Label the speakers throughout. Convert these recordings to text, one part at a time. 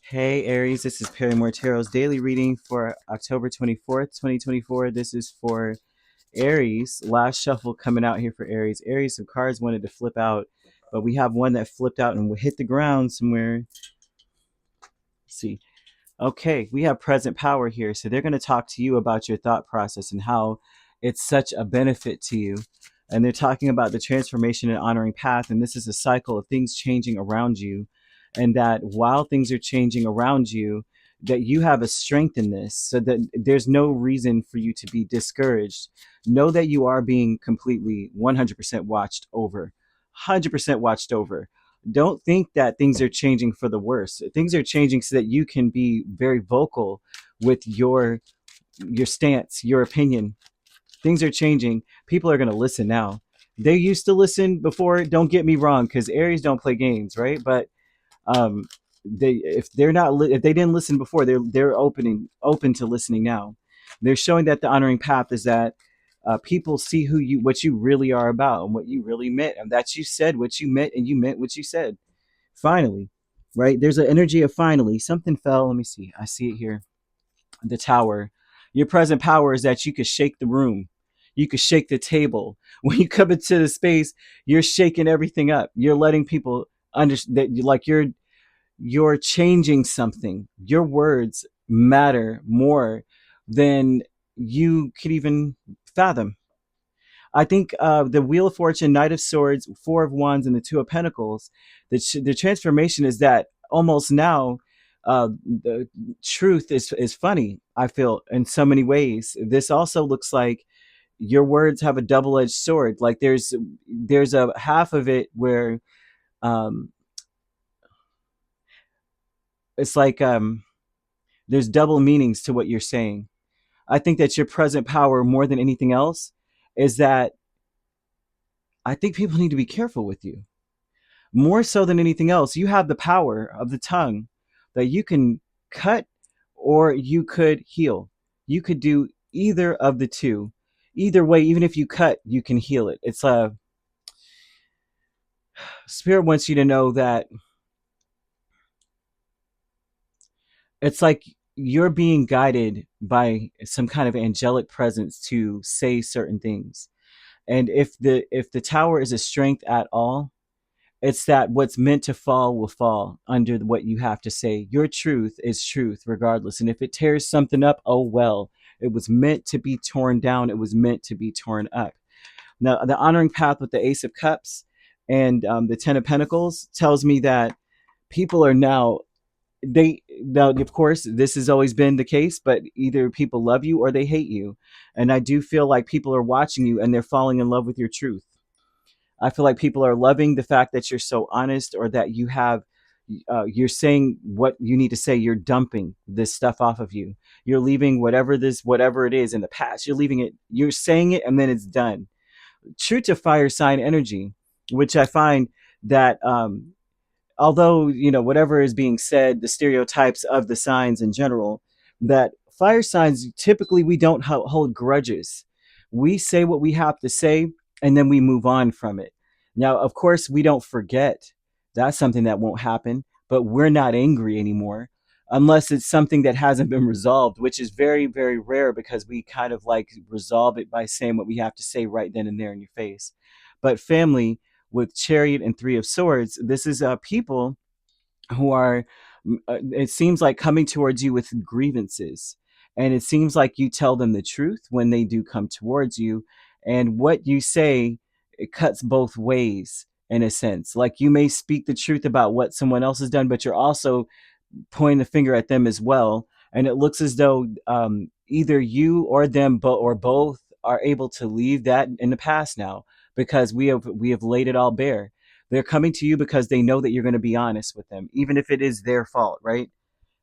Speaker 1: Hey Aries, this is Perrymore Tarot's daily reading for October 24th, 2024. This is for Aries. Last shuffle coming out here for Aries. Aries, some cards wanted to flip out, but we have one that flipped out and hit the ground somewhere. Let's see. Okay, we have present power here. So they're going to talk to you about your thought process and how it's such a benefit to you. And they're talking about the transformation and honoring path. And this is a cycle of things changing around you. And that while things are changing around you, that you have a strength in this so that there's no reason for you to be discouraged. Know that you are being completely 100% watched over, 100% watched over. Don't think that things are changing for the worse. Things are changing so that you can be very vocal with your stance, your opinion. Things are changing. People are going to listen now. They used to listen before, don't get me wrong, because Aries don't play games, right? But um if they're not if they didn't listen before, they're open to listening now. They're showing that the honoring path is that people see what you really are about and what you really meant, and that you said what you meant and you meant what you said. Finally, right? There's an energy of finally. Something fell. Let me see. I see it here. The tower. Your present power is that you could shake the room. You could shake the table. When you come into the space, you're shaking everything up. You're letting people understand that you're changing something. Your words matter more than you could even fathom. I think the Wheel of Fortune, Knight of Swords, Four of Wands, and the Two of Pentacles, the transformation is that almost now the truth is funny, I feel, in so many ways. This also looks like your words have a double-edged sword. Like there's a half of it where um, it's like there's double meanings to what you're saying. I think that your present power, more than anything else, is that I think people need to be careful with you. More so than anything else, you have the power of the tongue that you can cut or you could heal. You could do either of the two. Either way, even if you cut, you can heal it. It's a spirit wants you to know that it's like you're being guided by some kind of angelic presence to say certain things. And if the tower is a strength at all, it's that what's meant to fall will fall under what you have to say. Your truth is truth regardless. And if it tears something up, oh well. It was meant to be torn down. It was meant to be torn up. Now, the honoring path with the Ace of Cups and the Ten of Pentacles tells me that people are now, of course, this has always been the case, but either people love you or they hate you. And I do feel like people are watching you and they're falling in love with your truth. I feel like people are loving the fact that you're so honest, or that you're saying what you need to say. You're dumping this stuff off of you. You're leaving whatever it is in the past. You're leaving it. You're saying it, and then it's done. True to fire sign energy, which I find that although whatever is being said, the stereotypes of the signs in general, that fire signs typically we don't hold grudges. We say what we have to say, and then we move on from it. Now, of course, we don't forget. That's something that won't happen, but we're not angry anymore unless it's something that hasn't been resolved, which is very, very rare because we kind of like resolve it by saying what we have to say right then and there in your face. But family, with Chariot and Three of Swords, this is people who are, it seems like, coming towards you with grievances. And it seems like you tell them the truth when they do come towards you. And what you say, it cuts both ways in a sense. Like you may speak the truth about what someone else has done, but you're also pointing the finger at them as well. And it looks as though either you or them or both are able to leave that in the past now, because we have laid it all bare. They're coming to you because they know that you're going to be honest with them, even if it is their fault, right?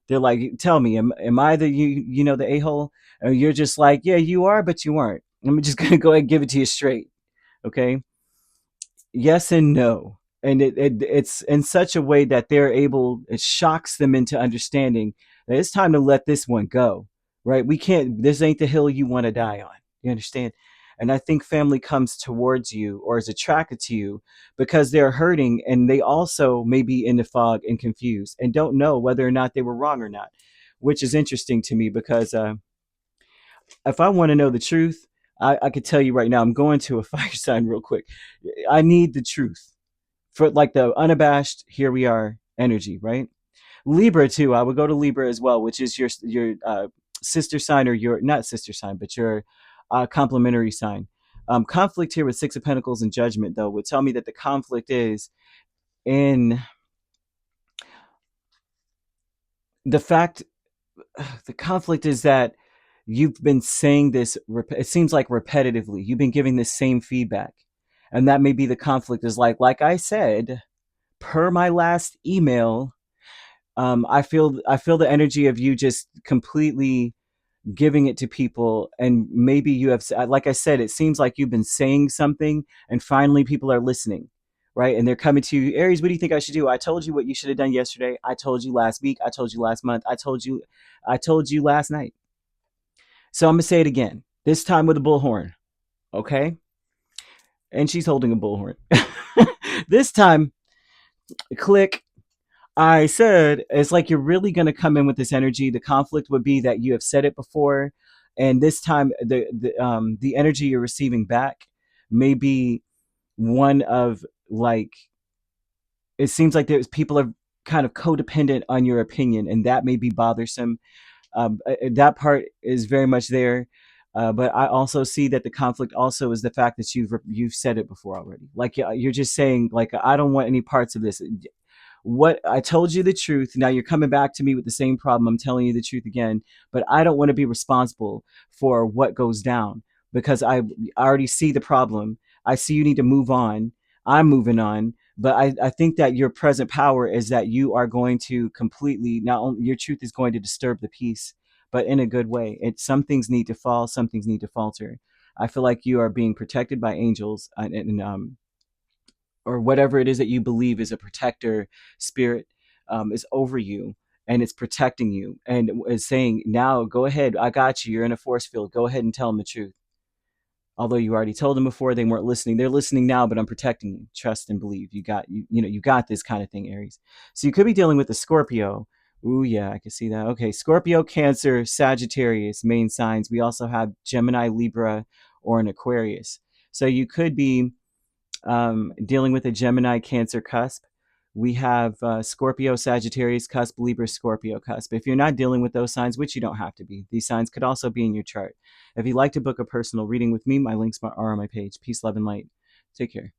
Speaker 1: They're like, tell me, am I the a-hole? Or you're just like, yeah, you are, but you aren't. I'm just going to go ahead and give it to you straight. Okay. Yes and no. And it's in such a way that it shocks them into understanding that it's time to let this one go, right? We can't, this ain't the hill you want to die on. You understand? And I think family comes towards you or is attracted to you because they're hurting, and they also may be in the fog and confused and don't know whether or not they were wrong or not, which is interesting to me because if I want to know the truth, I could tell you right now, I'm going to a fire sign real quick. I need the truth for like the unabashed, here we are energy, right? Libra too. I would go to Libra as well, which is your sister sign, or your not sister sign, but your complementary sign. Conflict here with Six of Pentacles and Judgment, though, would tell me that the conflict is in the fact. The conflict is that you've been saying this. It seems like repetitively. You've been giving this same feedback, and that may be the conflict. Is like I said, per my last email. I feel the energy of you just completely giving it to people, and maybe you have, like I said, it seems like you've been saying something and finally people are listening, right? And they're coming to you. Aries, what do you think I should do? I told you what you should have done yesterday. I told you last week. I told you last month. I told you last night. So I'm gonna say it again, this time with a bullhorn. Okay. And she's holding a bullhorn. This time, click. I said, it's like you're really going to come in with this energy. The conflict would be that you have said it before, and this time the energy you're receiving back may be one of, like, it seems like there's people are kind of codependent on your opinion, and that may be bothersome. That part is very much there. But I also see that the conflict also is the fact that you've said it before already. Like, you're just saying, like, I don't want any parts of this. What I told you the truth. Now you're coming back to me with the same problem. I'm telling you the truth again, but I don't want to be responsible for what goes down because I already see the problem. I see you need to move on. I'm moving on. But I think that your present power is that you are going to completely, not only your truth is going to disturb the peace, but in a good way. Some things need to fall, some things need to falter. I feel like you are being protected by angels, and or whatever it is that you believe is a protector spirit, is over you, and it's protecting you and is saying, now go ahead, I got you, you're in a force field, go ahead and tell them the truth. Although you already told them before, they weren't listening. They're listening now, but I'm protecting you. Trust and believe. You got this kind of thing, Aries. So you could be dealing with a Scorpio. Ooh, yeah, I can see that. Okay, Scorpio, Cancer, Sagittarius, main signs. We also have Gemini, Libra, or an Aquarius. So you could be dealing with a Gemini Cancer cusp. We have Scorpio Sagittarius cusp, Libra Scorpio cusp. If you're not dealing with those signs, which you don't have to be, these signs could also be in your chart. If you'd like to book a personal reading with me, my links are on my page. Peace, love, and light. Take care.